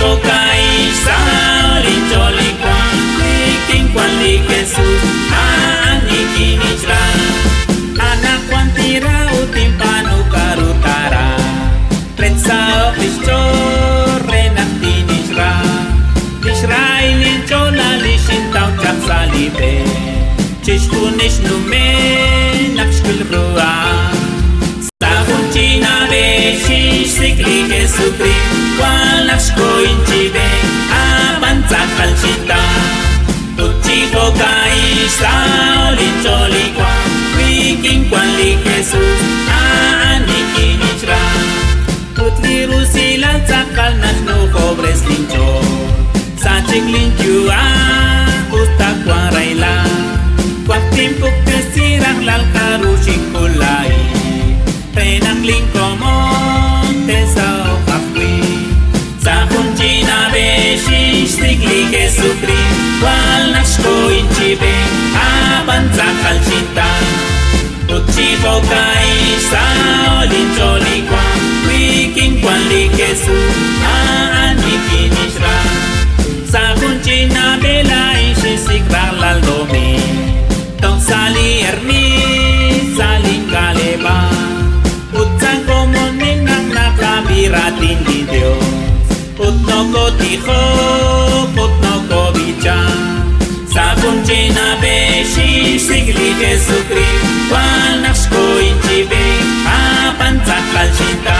ko kay Sauli Jolly Kwan Liking Kwan Li Jesus Ani Kinijra Anak Kwan Tira Utim Panu Karutara Red Sao Pishor Renak Tinijra Israeli Jola Lishin Tau Chak Salibe Chish Kunish Nume Nakshkul Rua Sahun China Be Shish Sikli Kesukri Walakshko Inchibe Aban Zakal Chita Tuchi Kokai Sauli Jolly Kwan Wiking Kwan Li Jesus Ani Kinijra Tutli Rusila Zakal Nashno Kobres Lincho Sachik Linchua Ustak Waraila Kwak Timpuk Tesirang Lal Karushik Kulai Tenak Lingkomon Tesao Kakwi Sahun China Beshi Stikli Kesukri Walakshko Inchibe Aban Zakal Chita Tuchi Kokai Sauli Jolly Kwan Wiking Kwan Li Jesus Ani Kinijra Sahun China Bela Ishi Sikrar Laldomi Tong Sali Ermi Saling Kaleba Utsang Komonin Nang Nakabiratin Di Dios Utno Ko Tiho Utno Ko Bicha Sahun China Beshi Sigli Kesukri Walakshko Inchibe Apan Zakal Chita